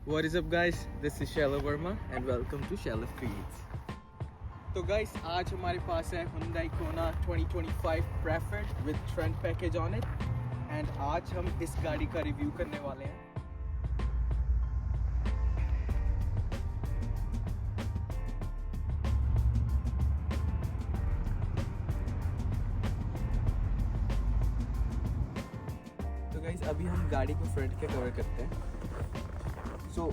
What is up guys? This is Shaila Verma and welcome to Shaila Feeds. तो guys आज हमारे पास है Hyundai Kona 2025 Preferred with Trend package on it and आज हम इस गाड़ी का रिव्यू करने वाले हैं. तो गाइस अभी हम गाड़ी को फ्रंट के कवर करते हैं. So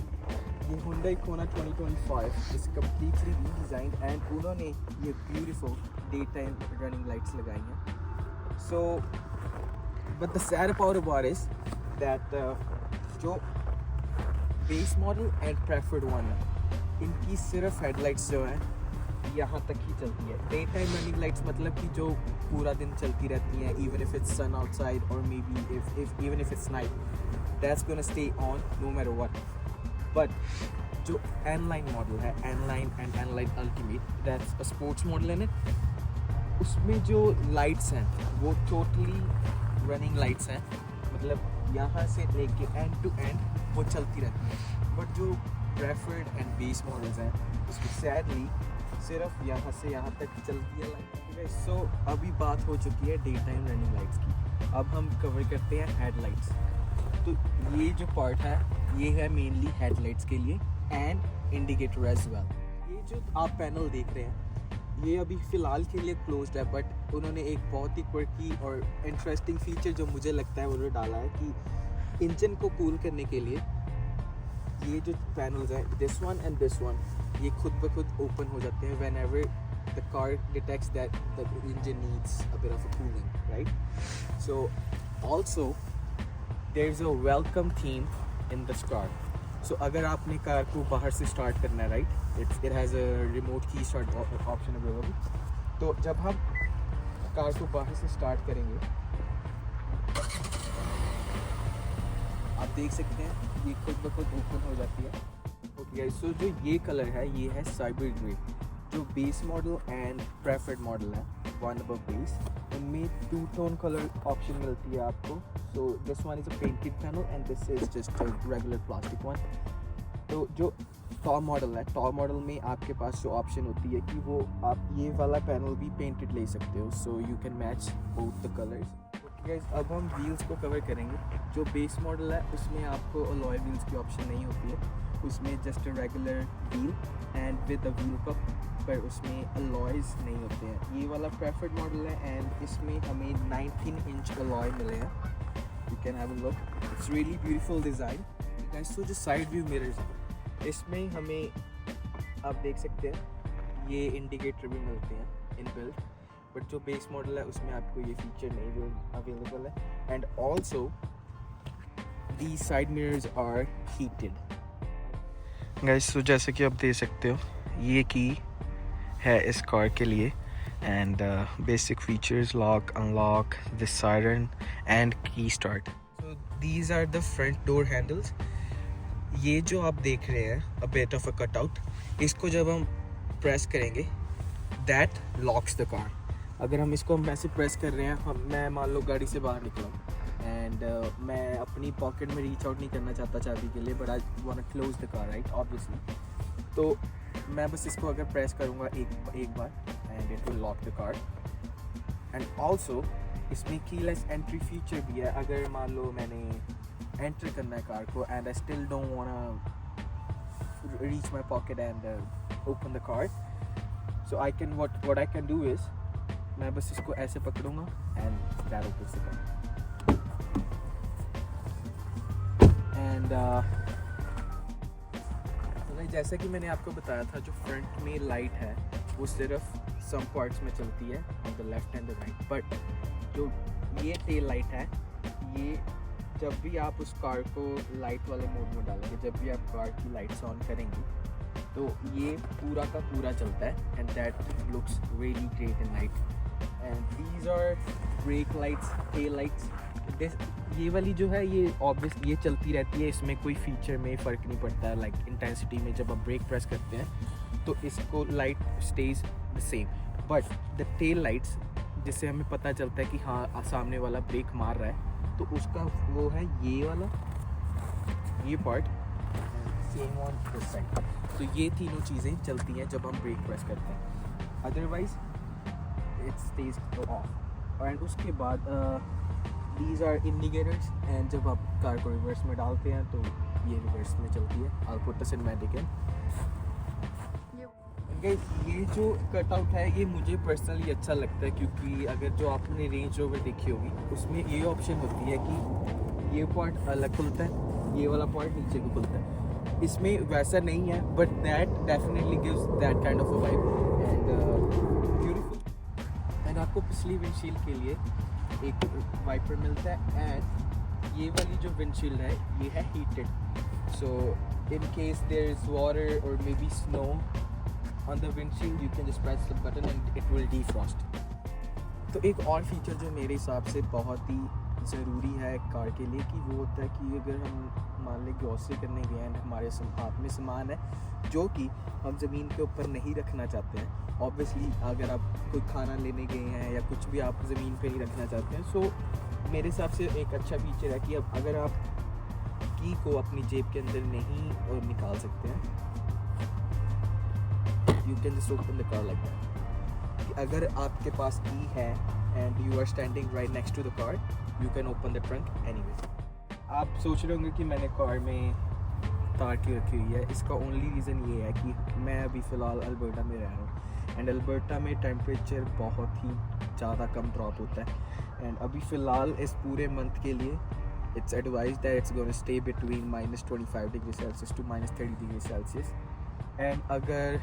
ये Hyundai Kona 2025 is completely redesigned and उन्होंने ये beautiful daytime running lights लगाई हैं. So but the sad part about is that जो base model and preferred one है इनकी सिर्फ headlights जो है यहाँ तक ही चलती है. Daytime running lights मतलब कि जो पूरा दिन चलती रहती हैं, even if it's sun outside or maybe even if it's night, that's gonna stay on no matter what. But जो N-Line मॉडल है, N-Line and N-Line Ultimate, that's a sports model in it. उसमें जो lights हैं वो totally running lights हैं, मतलब यहाँ से लेके एंड टू एंड वो चलती रहती हैं. बट जो प्रेफर्ड एंड बेस मॉडल्स हैं उसमें सैडली सिर्फ यहाँ से यहाँ तक चलती है लाइट. सो अभी बात हो चुकी है डे टाइम रनिंग लाइट्स की. अब हम कवर करते हैं हेडलाइट्स. तो ये जो पार्ट है ये है मेनली हेडलाइट्स के लिए एंड इंडिकेटर एज वेल. ये जो आप पैनल देख रहे हैं ये अभी फ़िलहाल के लिए क्लोज्ड है, बट उन्होंने एक बहुत ही क्वर्की और इंटरेस्टिंग फीचर जो मुझे लगता है उन्होंने डाला है कि इंजन को कूल करने के लिए ये जो पैनल्स हैं this one and this one ये खुद ब खुद ओपन हो जाते हैं whenever the car detects that the engine needs a bit of a cooling, right. So also there is a welcome theme in this car. So अगर आपने car को बाहर से स्टार्ट करना है, right, it has a remote key start option available. तो जब हम कार को बाहर से स्टार्ट करेंगे आप देख सकते हैं ये खुद ब खुद ओपन हो जाती है. ओके, सो जो ये कलर है ये है साइबर ग्रे. जो base model and preferred model है वन अबव बेस, उनमें टू टोन कलर ऑप्शन मिलती है आपको. So this one is a painted panel and this is just a regular plastic one. तो जो टॉप मॉडल है, top model में आपके पास जो ऑप्शन होती है कि वो आप ये वाला पैनल भी पेंटेड ले सकते हो. So you can match both the colours. Guys अब हम व्हील्स को कवर करेंगे. जो बेस मॉडल है उसमें आपको अलॉय व्हील्स की ऑप्शन नहीं होती है, उसमें just a regular wheel and with a wheel cup, पर उसमें अलॉयज़ नहीं होते हैं. ये वाला प्रेफर्ड मॉडल है एंड इसमें हमें 19 इंच अलॉय मिले हैं. You can have a look, it's really beautiful design. Guys so जो साइड व्यू मिरर्स हैं इसमें हमें आप देख सकते हैं ये इंडिकेटर भी मिलते हैं इन बिल्ड, बट जो बेस मॉडल है उसमें आपको ये फीचर नहीं अवेलेबल है. And also the side mirrors are heated. Guys so जैसे कि आप देख सकते हो ये की है इस कार के लिए and basic features lock unlock this siren and key start. So these are the front door handles. ये जो आप देख रहे हैं a bit of a cutout, इसको जब हम प्रेस करेंगे दैट लॉक्स द कार. अगर हम इसको ऐसे प्रेस कर रहे हैं, मैं मान लो गाड़ी से बाहर निकला एंड मैं अपनी पॉकेट में रीच आउट नहीं करना चाहता चाबी के लिए, but I want to close the car, right, obviously. तो मैं बस इसको अगर प्रेस करूँगा एक बार and it will lock the car. And also इसमें कीलेस एंट्री फीचर भी है. अगर मान लो मैंने एंटर करना है कार को and I still don't want reach my pocket and open the car, so I can what I can do is मैं बस इसको ऐसे पकड़ूंगा and that opens the car. And जैसा कि मैंने आपको बताया था जो फ्रंट में लाइट है वो सिर्फ सम पार्ट्स में चलती है on the left and the right, but जो ये टेल लाइट है ये जब भी आप उस कार को लाइट वाले मोड में डालेंगे, जब भी आप कार की लाइट्स ऑन करेंगे तो ये पूरा का पूरा चलता है and that looks really great in night. And these are brake lights, tail lights. ये वाली जो है ये ऑब्वियस ये चलती रहती है, इसमें कोई फीचर में फ़र्क नहीं पड़ता है. लाइक इंटेंसिटी में जब आप ब्रेक प्रेस करते हैं तो इसको light stage the same, but the tail lights जिससे हमें पता चलता है कि हाँ सामने वाला ब्रेक मार रहा है, तो उसका वो है ये वाला ये part. same on this side. तो ये तीनों चीज़ें चलती हैं जब हम ब्रेक प्रेस करते हैं, otherwise it stage of. And उसके बाद दीज आर इंडिकेटर्स, एंड जब आप कार को रिवर्स में डालते हैं तो ये रिवर्स में चलती है। I'll put the cinematic in. ये जो कटआउट है ये मुझे पर्सनली अच्छा लगता है, क्योंकि अगर जो आपने रेंज रोवर देखी होगी उसमें ये ऑप्शन होती है कि ये पार्ट अलग खुलता है, ये वाला पार्ट नीचे को खुलता है। इसमें वैसा नहीं है, but that definitely gives that kind of a vibe and beautiful. And आपको पिछली विंडशील्ड के लिए एक वाइपर मिलता है, एंड ये वाली जो विंडशील्ड है ये है heated, so in case there is water or maybe snow on the windshield you can just press the button and it will defrost. तो एक और फीचर जो मेरे हिसाब से बहुत ही ज़रूरी है कार के लिए कि वो होता है कि अगर हम मान लें ग्रॉसरी करने गए हैं, हमारे हाथ में सामान है जो कि हम ज़मीन के ऊपर नहीं रखना चाहते हैं। ऑब्वियसली अगर आप कोई खाना लेने गए हैं या कुछ भी आप ज़मीन पे नहीं रखना चाहते हैं, सो मेरे हिसाब से एक अच्छा फीचर है कि अब अगर आप की को अपनी जेब के अंदर नहीं और निकाल सकते हैं, you can just open the car like that. अगर आपके पास की है and you are standing right next to the car, you can open the trunk anyway. आप सोच रहे होंगे कि मैंने कार में तार क्यों रखी हुई है। इसका ओनली रीज़न ये है कि मैं अभी फ़िलहाल अल्बर्टा में रह रहा हूँ, एंड अल्बर्टा में टेम्परेचर बहुत ही ज़्यादा कम ड्रॉप होता है। एंड अभी फ़िलहाल इस पूरे मंथ के लिए it's advise that it's going to stay between -25 degree Celsius to -30 degree Celsius. And अगर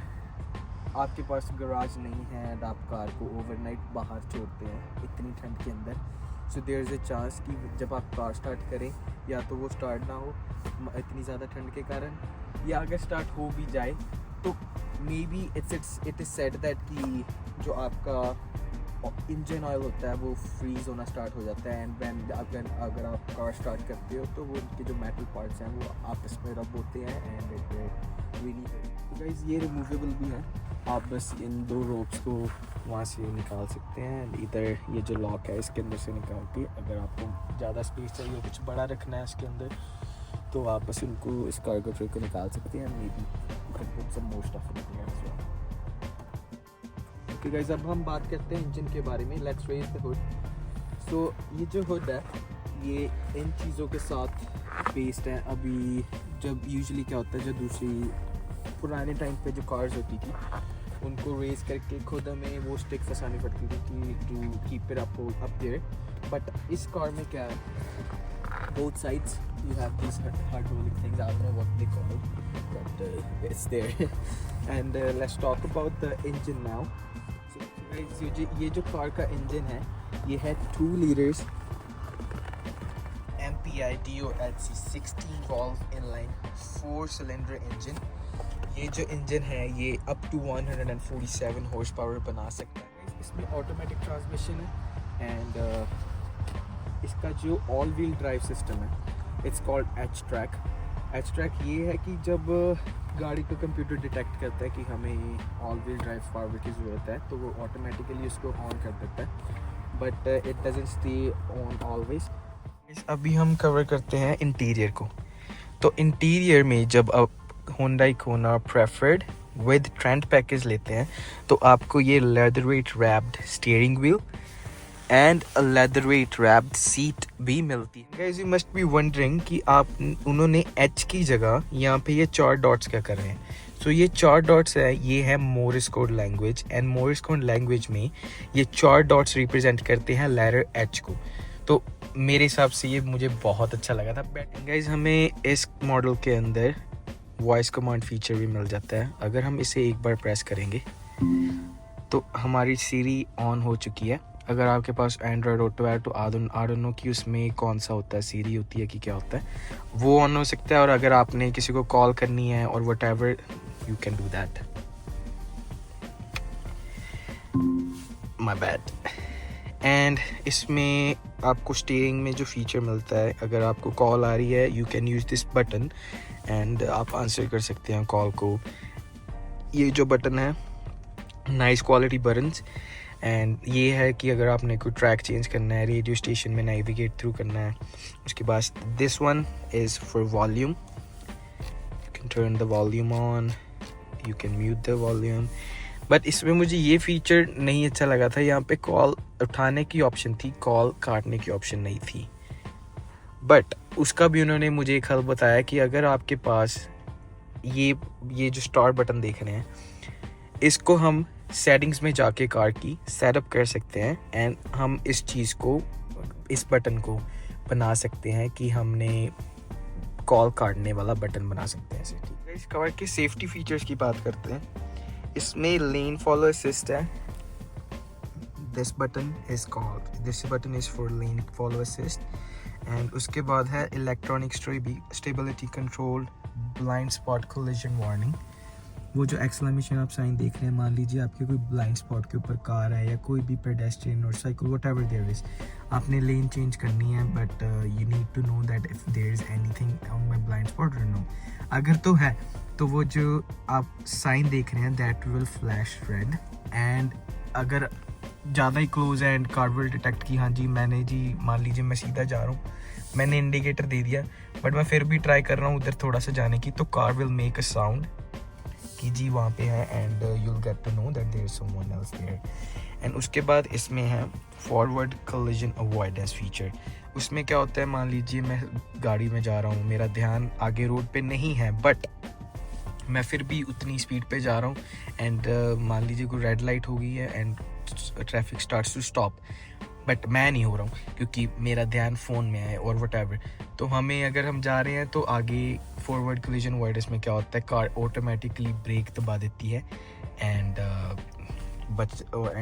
आपके पास गराज नहीं है एंड आप कार को ओवरनाइट बाहर छोड़ते हैं इतनी ठंड के अंदर, so there is a chance कि जब आप कार स्टार्ट करें या तो वो स्टार्ट ना हो इतनी ज़्यादा ठंड के कारण, या अगर स्टार्ट हो भी जाए तो may be it is said that कि जो आपका इंजन ऑयल होता है वो फ्रीज़ होना स्टार्ट हो जाता है, एंड वैन अगर आप कार स्टार्ट करते हो तो वो उनके जो मेटल पार्ट्स हैं वो आपस में रब होते हैं एंड इट रियली। तो गाइस ये रिमूवेबल भी है, आप बस इन दो रोप्स को वहाँ से निकाल सकते हैं। इधर ये जो लॉक है इसके अंदर से निकाल के, अगर आपको ज़्यादा स्पेस चाहिए कुछ बड़ा रखना है इसके अंदर, तो आप बस इनको इस कार्गो ट्रे को निकाल सकते हैं। Maybe put some more stuff in there as well. Okay guys, अब हम बात करते हैं इंजन के बारे में। Let's raise the hood. So ये जो हुड है ये इन चीज़ों के साथ बेस्ड है। अभी जब यूजुअली क्या होता है, जो दूसरी पुराने टाइम पे जो कार्स होती थी उनको रेस करके खुद हमें वो स्टिक फंसानी पड़ती थी कि to keep it up there, but इस कार में क्या है, both sides you have these hydraulic things. I don't know what they call it, but it's there. And let's talk about the engine now. So guys, ये जो car का engine है ये है 2 liters MPI DOHC 16 valve inline 4 cylinder engine. ये जो engine है ये अप टू 147 हॉर्स पावर बना सकता है। इसमें ऑटोमेटिक ट्रांसमिशन है, एंड इसका जो ऑल व्हील ड्राइव सिस्टम है it's called H track. H track ये है कि जब गाड़ी का कंप्यूटर डिटेक्ट करता है कि हमें ऑल व्हील ड्राइव पावर की ज़रूरत है तो वो ऑटोमेटिकली उसको ऑन कर देता है, but it doesn't stay on always. अभी हम कवर करते हैं इंटीरियर को। तो इंटीरियर में जब आप Hyundai Kona Preferred with Trent package लेते हैं तो आपको ये leather wet wrapped steering wheel and a leather wet wrapped seat भी मिलती है। Guys you must be wondering कि आप उन्होंने H की जगह यहाँ पे ये 4 डॉट्स क्या कर रहे हैं। सो ये 4 डॉट्स है, ये है Morse code language, and Morse code language में ये 4 डॉट्स रिप्रेजेंट करते हैं लेटर H को। तो मेरे हिसाब से ये मुझे बहुत अच्छा लगा था। गाइस हमें इस मॉडल के अंदर वॉइस कमांड फीचर भी मिल जाता है। अगर हम इसे एक बार प्रेस करेंगे तो हमारी सीरी ऑन हो चुकी है। अगर आपके पास एंड्रॉयड ऑटो है तो आई डोंट नो कि उसमें कौन सा होता है, सीरी होती है कि क्या होता है, वो ऑन हो सकता है। और अगर आपने किसी को कॉल करनी है और what ever you can do that. My bad. And इसमें आपको स्टीयरिंग में जो फीचर मिलता है, अगर आपको कॉल आ रही है you can use this button and आप आंसर कर सकते हैं कॉल को। ये जो बटन है नाइस क्वालिटी बटन्स, एंड ये है कि अगर आपने कोई ट्रैक चेंज करना है, रेडियो स्टेशन में नेविगेट थ्रू करना है। उसके बाद this one is for volume, you can turn the volume on, you can mute the volume. But इसमें मुझे ये फीचर नहीं अच्छा लगा था, यहाँ पे कॉल उठाने की ऑप्शन थी, कॉल काटने की ऑप्शन नहीं थी. बट उसका भी उन्होंने मुझे एक हल बताया कि अगर आपके पास ये जो स्टार्ट बटन देख रहे हैं, इसको हम सेटिंग्स में जाके कार की सेटअप कर सकते हैं एंड हम इस चीज़ को, इस बटन को बना सकते हैं कि हमने कॉल काटने वाला बटन बना सकते हैं इसे. ठीक है, इस कार के सेफ्टी फीचर्स की बात करते हैं. इसमें लेन फॉलो असिस्ट है. This button is for lane follow assist. And उसके बाद है electronic stability control, blind spot collision warning. वो जो एक्सक्लेमेशन आप साइन देख रहे हैं, मान लीजिए आपके कोई ब्लाइंड स्पॉट के ऊपर कार है या कोई भी पेडेस्ट्रियन और साइकिल व्हाटएवर देयर इज, आपने लेन चेंज करनी है, but you need to know that if there is anything on my blind spot और नो. अगर तो है तो वो जो आप साइन देख रहे हैं that will flash red. And अगर ज़्यादा ही क्लोज है एंड कार विल डिटेक्ट कि हाँ जी मैंने जी, मान लीजिए मैं सीधा जा रहा हूँ, मैंने इंडिकेटर दे दिया बट मैं फिर भी ट्राई कर रहा हूँ उधर थोड़ा सा जाने की, तो car will make a sound कि जी वहाँ पे है and you'll get to know that there is someone else there. And उसके बाद इसमें है फॉरवर्ड कोलिजन अवॉइडेंस फीचर. उसमें क्या होता है, मान लीजिए मैं गाड़ी में जा रहा हूँ, मेरा ध्यान आगे रोड पे नहीं है बट मैं फिर भी उतनी स्पीड पे जा रहा हूँ एंड मान लीजिए कोई रेड लाइट हो गई है and traffic starts to stop, but मैं नहीं हो रहा हूँ क्योंकि मेरा ध्यान फ़ोन में है और व्हाटएवर. तो हमें अगर हम जा रहे हैं तो आगे फॉरवर्ड कोलिजन अवॉइडेंस में क्या होता है, कार ऑटोमेटिकली ब्रेक दबा देती है एंड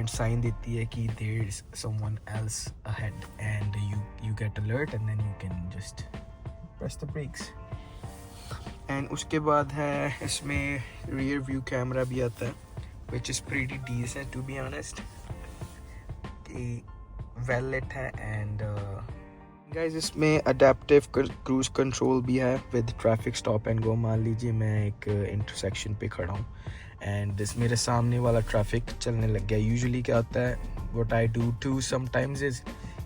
साइन देती है कि there is someone else ahead and you get alert and then you can just press the brakes. And उसके बाद है इसमें रियर व्यू कैमरा भी आता है, which is pretty decent to be honest, कि वेल लिट है. एंड गाइस इसमें अडेप्टिव क्रूज कंट्रोल भी है with traffic stop and go. मान लीजिए मैं एक इंटरसेक्शन पे खड़ा हूँ एंड मेरे सामने वाला ट्रैफिक चलने लग गया. यूजुअली क्या होता है, what I do to sometimes is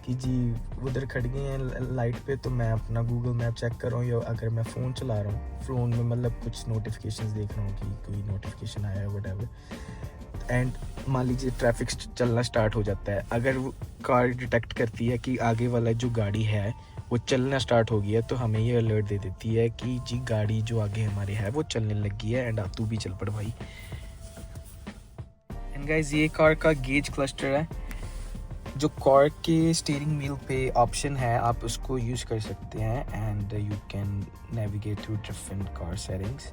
कि जी उधर खड़ गए हैं लाइट पे, तो मैं अपना गूगल मैप चेक कर रहा हूँ, या अगर मैं फ़ोन चला रहा हूँ, फ़ोन में मतलब कुछ नोटिफिकेशंस देख रहा हूँ कि कोई नोटिफिकेशन आया है व्हाटएवर, एंड मान लीजिए ट्रैफिक चलना स्टार्ट हो जाता है. अगर वो कार डिटेक्ट करती है कि आगे वाला जो गाड़ी है वो चलना स्टार्ट हो गया है, तो हमें ये अलर्ट दे देती है कि जी गाड़ी जो आगे हमारे है वो चलने लगी है एंड तू भी चल पड़ भाई. एंड गाइस ये कार का गेज क्लस्टर है, जो कार के स्टीयरिंग व्हील पे ऑप्शन है, आप उसको यूज़ कर सकते हैं and you can navigate through different car settings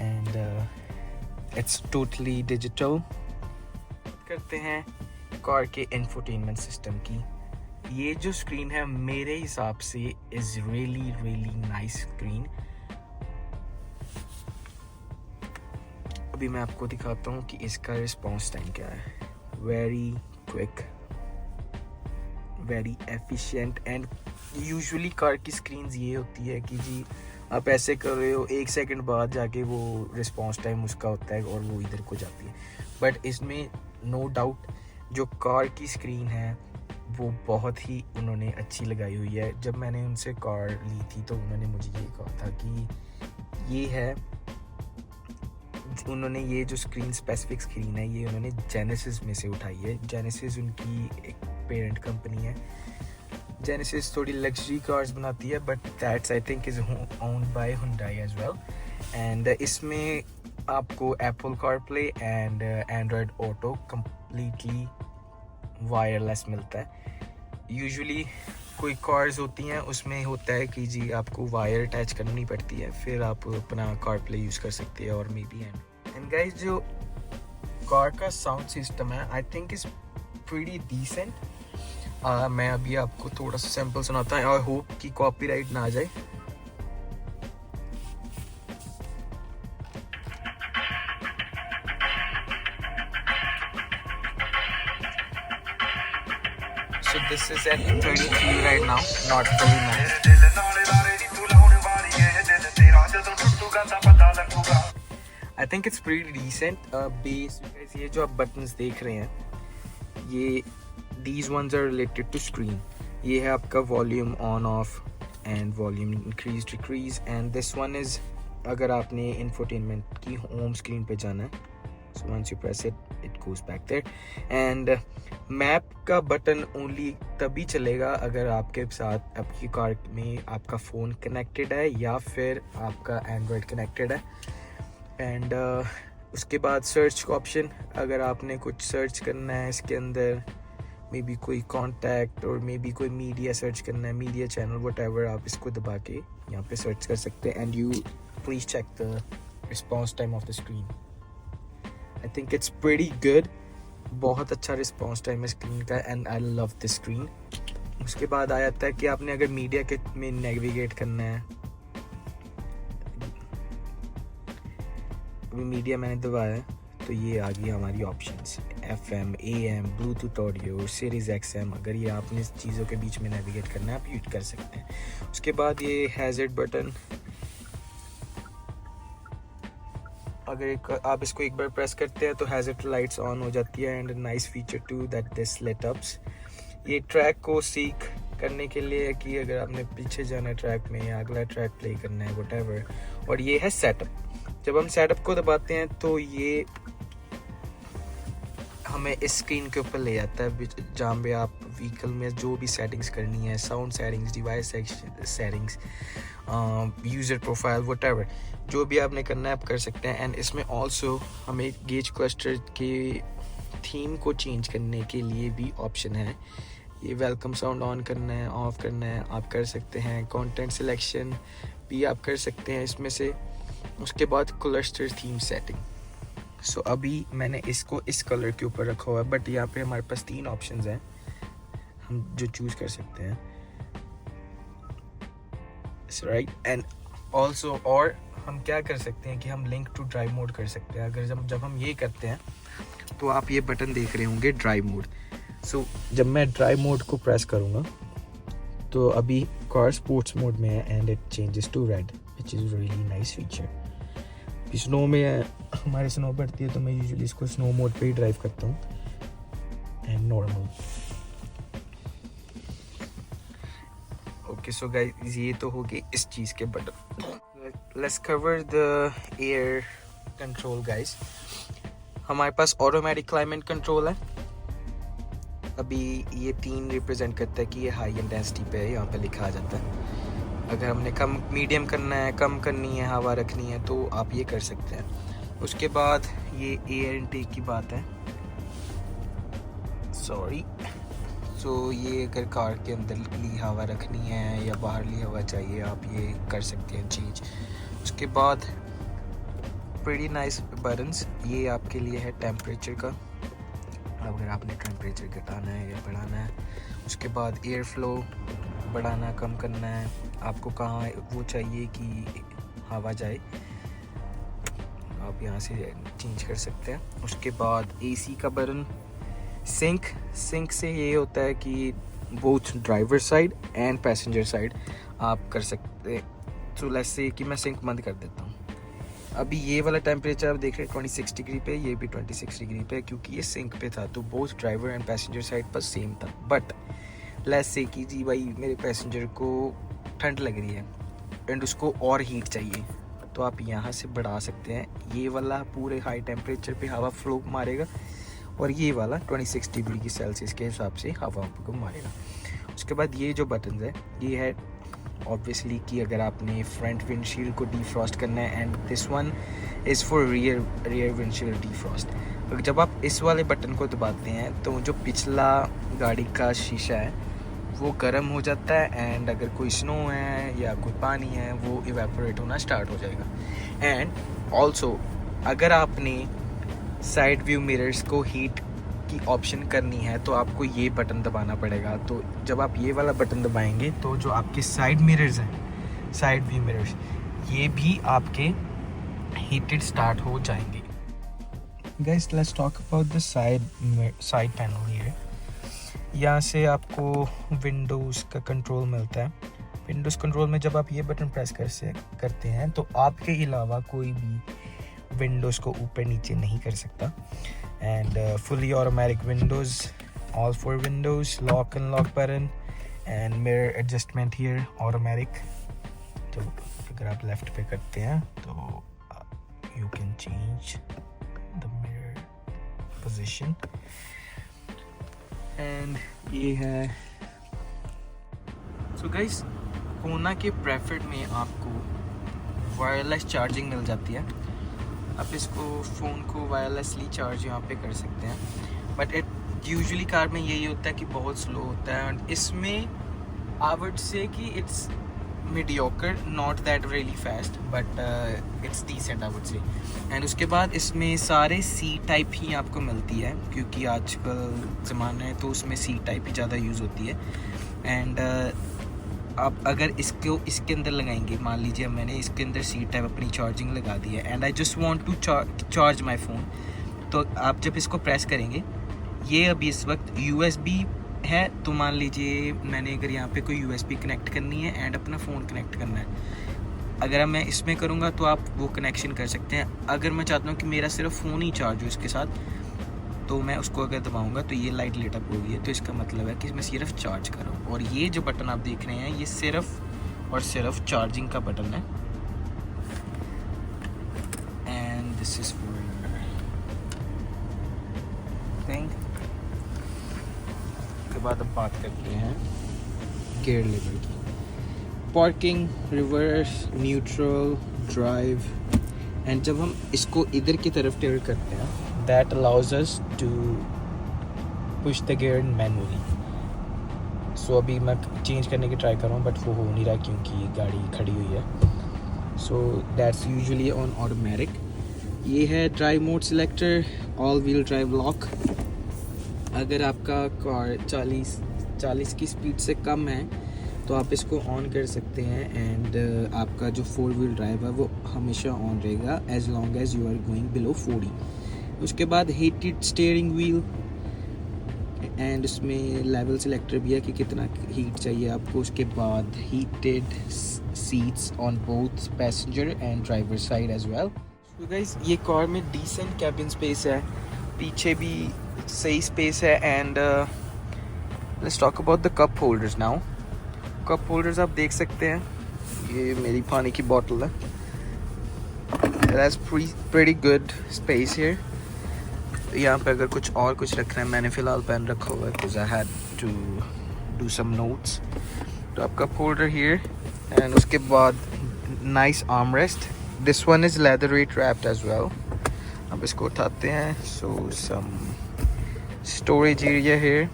and it's totally digital. करते हैं कार के इंफोटेनमेंट सिस्टम की. ये जो स्क्रीन है मेरे हिसाब से इज़ रियली नाइस स्क्रीन. अभी मैं आपको दिखाता हूँ कि इसका रिस्पॉन्स टाइम क्या है. Very quick, very efficient. And usually car की स्क्रीन्स ये होती है कि जी आप ऐसे कर रहे हो, 1 सेकंड बाद जाके वो रिस्पॉन्स टाइम उसका होता है और वो इधर को जाती है. बट इसमें नो डाउट जो कार की स्क्रीन है वो बहुत ही उन्होंने अच्छी लगाई हुई है. जब मैंने उनसे कार ली थी तो उन्होंने मुझे ये कहा था कि ये है, उन्होंने ये जो स्क्रीन स्पेसिफिक स्क्रीन है ये उन्होंने जेनेसिस में से उठाई है. जेनेसिस उनकी एक पेरेंट कंपनी है. जेनेसिस थोड़ी लग्जरी कार्स बनाती है but that's I think is owned by Hyundai as well. And इसमें आपको Apple CarPlay and Android auto completely wireless मिलता है. यूजुअली कोई कार्स होती हैं उसमें होता है कि जी आपको वायर अटैच करनी पड़ती है, फिर आप अपना कारप्ले यूज़ कर सकते हैं और मे बी एंड गाइस जो कार का साउंड सिस्टम है I think is pretty decent. मैं अभी आपको थोड़ा सा सैम्पल सुनाता हूँ. आई होप कि कॉपीराइट ना आ जाए. So this is at 33 right now, not 39. I think it's pretty decent. Bass, guys, ये जो आप buttons देख रहे हैं, ये these ones are related to screen. ये है आपका volume on off and volume increase decrease and this one is अगर आपने इंफोटेनमेंट की होम स्क्रीन पे जाना है, so once you press it it goes back there. And map का बटन ओनली तभी चलेगा अगर आपके साथ आपकी कार में आपका फ़ोन कनेक्टेड है या फिर आपका एंड्रॉयड कनेक्टेड है। एंड उसके बाद सर्च का ऑप्शन, अगर आपने कुछ सर्च करना है इसके अंदर, मे बी कोई कॉन्टैक्ट और मे बी कोई मीडिया सर्च करना है, मीडिया चैनल व्हाटएवर, आप इसको दबा के यहाँ पे सर्च कर सकते हैं। And you please check the response time of the screen. I think it's pretty good, बहुत अच्छा रिस्पॉन्स टाइम है स्क्रीन का and I love this screen. उसके बाद आ जाता है कि आपने अगर मीडिया के में नेविगेट करना है, अभी मीडिया मैंने दबाया है तो ये आ गई हमारी options, FM, AM, Bluetooth audio, series XM। अगर ये आपने इस चीज़ों के बीच में नेविगेट करना है आप यूज कर सकते हैं। उसके बाद ये हैज़र्ड बटन, अगर आप इसको एक बार प्रेस करते हैं तो हैज़र्ड लाइट्स ऑन हो जाती है and nice feature to that this light ups. ये ट्रैक को सीख करने के लिए कि अगर आपने पीछे जाना है ट्रैक में या अगला ट्रैक प्ले करना है व्हाटएवर। और ये है सेटअप, जब हम सेटअप को दबाते हैं तो ये हमें इस स्क्रीन के ऊपर ले जाता है जहाँ पे आप व्हीकल में जो भी सेटिंग्स करनी है, sound settings, device settings, user profile whatever, जो भी आपने करना है आप कर सकते हैं। एंड इसमें ऑल्सो हमें गेज क्लस्टर के थीम को चेंज करने के लिए भी ऑप्शन है। ये वेलकम साउंड ऑन करना है, ऑफ करना है, आप कर सकते हैं। कंटेंट सिलेक्शन भी आप कर सकते हैं इसमें से। उसके बाद क्लस्टर थीम सेटिंग, सो अभी मैंने इसको इस कलर के ऊपर रखा हुआ है, बट यहाँ पे हमारे पास 3 ऑप्शंस हैं हम जो चूज़ कर सकते हैं, राइट। एंड ऑल्सो और हम क्या कर सकते हैं कि हम लिंक टू ड्राइव मोड कर सकते हैं। अगर जब हम ये करते हैं तो आप ये बटन देख रहे होंगे ड्राइव मोड। सो जब मैं ड्राइव मोड को प्रेस करूँगा तो अभी कार स्पोर्ट्स मोड में है and it changes to red, which is really nice feature. Snow में हमारे स्नो पड़ती है तो मैं यूजुअली इसको स्नो मोड पे ही ड्राइव करता हूँ and normal. Okay so guys, ये तो हो गई इस चीज़ के button. Let's cover the air control guys. हमारे पास ऑटोमेटिक क्लाइमेट कंट्रोल है। अभी ये 3 रिप्रेजेंट करता है कि ये हाई इंटेंसिटी पे है, यहाँ पे लिखा आ जाता है। अगर हमने कम मीडियम करना है, कम करनी है, हवा रखनी है तो आप ये कर सकते हैं। उसके बाद ये एयर इनटेक की बात है, सॉरी। सो ये अगर कार के अंदर ली हवा रखनी है या बाहर ली हवा चाहिए आप ये कर सकते हैं चेंज। उसके बाद प्रीटी नाइस बटन्स, ये आपके लिए है टेम्परेचर का, अगर आपने टेम्परेचर घटाना है या बढ़ाना है। उसके बाद एयर फ्लो बढ़ाना कम करना है, आपको कहाँ वो चाहिए कि हवा जाए आप यहाँ से चेंज कर सकते हैं। उसके बाद AC का बटन, सिंक से ये होता है कि both driver side and passenger side आप कर सकते हैं। तो लेट्स से कि मैं सिंक बंद कर देता हूँ। अभी ये वाला टेम्परेचर आप देख रहे हैं 26 डिग्री पे, ये भी 26 डिग्री पे क्योंकि ये सिंक पे था तो both driver and passenger side पर सेम था। बट लेट्स से कि जी भाई मेरे पैसेंजर को ठंड लग रही है एंड उसको और हीट चाहिए तो आप यहाँ से बढ़ा सकते हैं। ये वाला पूरे हाई टेम्परेचर पे हवा फ्लो मारेगा और ये वाला 26 डिग्री की सेल्सियस के हिसाब से हवा को मारेगा। उसके बाद ये जो बटन है ये है ऑब्वियसली कि अगर आपने फ्रंट विंडशील्ड को डिफ्रॉस्ट करना है and this one is for rear windshield defrost. जब आप इस वाले बटन को दबाते हैं तो जो पिछला गाड़ी का शीशा है वो गर्म हो जाता है एंड अगर कोई स्नो है या कोई पानी है वो इवेपोरेट होना स्टार्ट हो जाएगा। एंड ऑल्सो अगर आपने साइड व्यू मिरर्स को हीट की ऑप्शन करनी है तो आपको ये बटन दबाना पड़ेगा। तो जब आप ये वाला बटन दबाएंगे तो जो आपके साइड मिरर्स हैं, साइड व्यू मिरर्स, ये भी आपके हीटेड स्टार्ट हो जाएंगे। Guys let's talk about the side panel here. यहाँ से आपको विंडोज़ का कंट्रोल मिलता है। विंडोज़ कंट्रोल में जब आप ये बटन प्रेस करते हैं तो आपके अलावा कोई भी विंडोज़ को ऊपर नीचे नहीं कर सकता। And fully automatic Windows, all 4 Windows, lock unlock button and mirror adjustment here automatic. तो अगर आप लेफ्ट पे करते हैं तो you can change the mirror position. And ये है सो गाइस, कोना के प्रेफर्ड में आपको वायरलेस चार्जिंग मिल जाती है। आप इसको फ़ोन को वायरलेसली चार्ज यहाँ पे कर सकते हैं, बट इट यूजुअली कार में यही होता है कि बहुत स्लो होता है। एंड इसमें आई वुड से कि it's mediocre, not that really fast, but it's decent I would say. And उसके बाद इसमें सारे सी टाइप ही आपको मिलती है, क्योंकि आजकल ज़माना है तो उसमें सी टाइप ही ज़्यादा यूज़ होती है। एंड आप अगर इसको इसके अंदर लगाएंगे, मान लीजिए मैंने इसके अंदर सी टाइप अपनी चार्जिंग लगा दी है and I just want to charge my phone, तो आप जब इसको प्रेस करेंगे, ये अभी इस वक्त USB है, तो मान लीजिए मैंने अगर यहाँ पे कोई USB कनेक्ट करनी है एंड अपना फ़ोन कनेक्ट करना है, अगर मैं इसमें करूँगा तो आप वो कनेक्शन कर सकते हैं। अगर मैं चाहता हूँ कि मेरा सिर्फ फ़ोन ही चार्ज हो इसके साथ, तो मैं उसको अगर दबाऊंगा तो ये लाइट लेट अप होगी, तो इसका मतलब है कि मैं सिर्फ चार्ज कर रहा हूँ। और ये जो बटन आप देख रहे हैं, ये सिर्फ और सिर्फ चार्जिंग का बटन है। And this is for thing. के बाद अब बात करते हैं गियर लेवल की। Parking, reverse, neutral, drive. And जब हम इसको इधर की तरफ टिल्ट करते हैं, that allows us to push the gear manually. So अभी मैं चेंज करने की ट्राई कर रहा हूँ, बट वो हो नहीं रहा क्योंकि गाड़ी खड़ी हुई है। So that's usually on automatic. ये है drive mode selector, all wheel drive lock. अगर आपका कार 40 की स्पीड से कम है तो आप इसको ऑन कर सकते हैं। एंड आपका जो 4 व्हील ड्राइव है वो हमेशा ऑन रहेगा as long as you are going below 40। उसके बाद हीटेड स्टीयरिंग व्हील, एंड उसमें लेवल सिलेक्टर भी है कि कितना हीट चाहिए आपको। उसके बाद heated seats on both passenger and driver side as well. तो गाइस, ये कार में डिसेंट कैबिन स्पेस है, पीछे भी सही स्पेस है। And let's talk about the cup holders now. Cup holders आप देख सकते हैं, ये मेरी पानी की बॉटल है। It has pretty good space here. यहाँ पे अगर कुछ रखना है, मैंने फ़िलहाल पेन रखा हुआ है because I had to do some notes. तो आपका फोल्डर here, and उसके बाद nice armrest. This one is leather weight wrapped as well. अब इसको उठाते हैं, so some storage area here.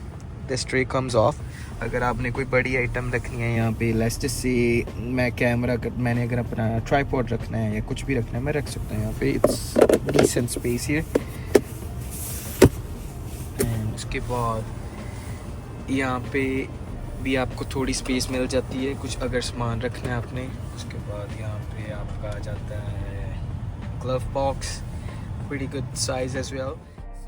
This tray comes off. अगर आपने कोई बड़ी आइटम रखनी है यहाँ पे, लेट्स जस्ट से मैंने अगर अपना ट्राइपॉड रखना है या कुछ भी रखना है, मैं रख सकता हूँ यहाँ पे। It's decent space here. And उसके बाद यहाँ पे भी आपको थोड़ी स्पेस मिल जाती है कुछ अगर सामान रखना है आपने। उसके बाद यहाँ पे आपका आ जाता है glove box, pretty good size as well.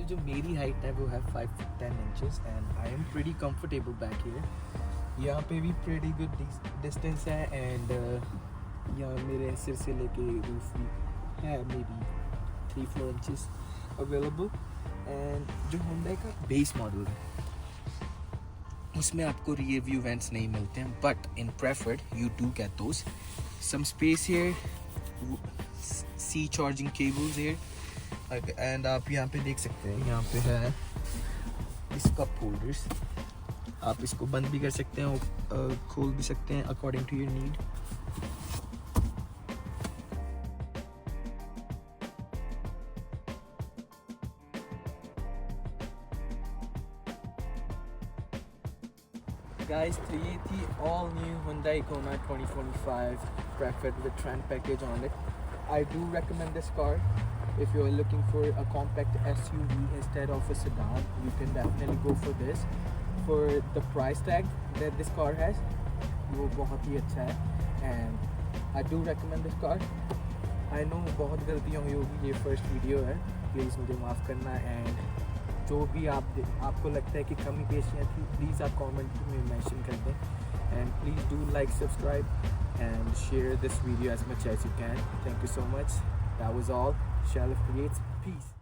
जो मेरी हाइट है वो है 5 to 10 inches and I am pretty comfortable back here. यहाँ पे भी प्रीटी गुड डिस्टेंस है। एंड यहाँ मेरे सिर से लेके रूफ भी है maybe 3-4 inches available. And जो Hyundai का बेस मॉडल है उसमें आपको रियर व्यू वेंट्स नहीं मिलते हैं, but in preferred you do get those. Some space here, see charging cables here. And आप यहाँ पे देख सकते हैं, यहाँ पे है इस कप होल्डर्स। आप इसको बंद भी कर सकते हैं, खोल भी सकते हैं according to your need. Guys, तो ये थी all new Hyundai Kona 2025 Preferred with Trend package on it. I do recommend this car. If you are looking for a compact SUV instead of a sedan, you can definitely go for this. For the price tag that this car has, वो बहुत ही अच्छा है and I do recommend this car. I know बहुत गलतियाँ हुई होगी, ये first video है, please मुझे माफ़ करना। and जो भी आपको लगता है कि कमी पेशियाँ थी, प्लीज़ आप कमेंट में मेंशन कर दें। and please do like, subscribe and share this video as much as you can. Thank you so much. That was all. Shalif Creates. Peace.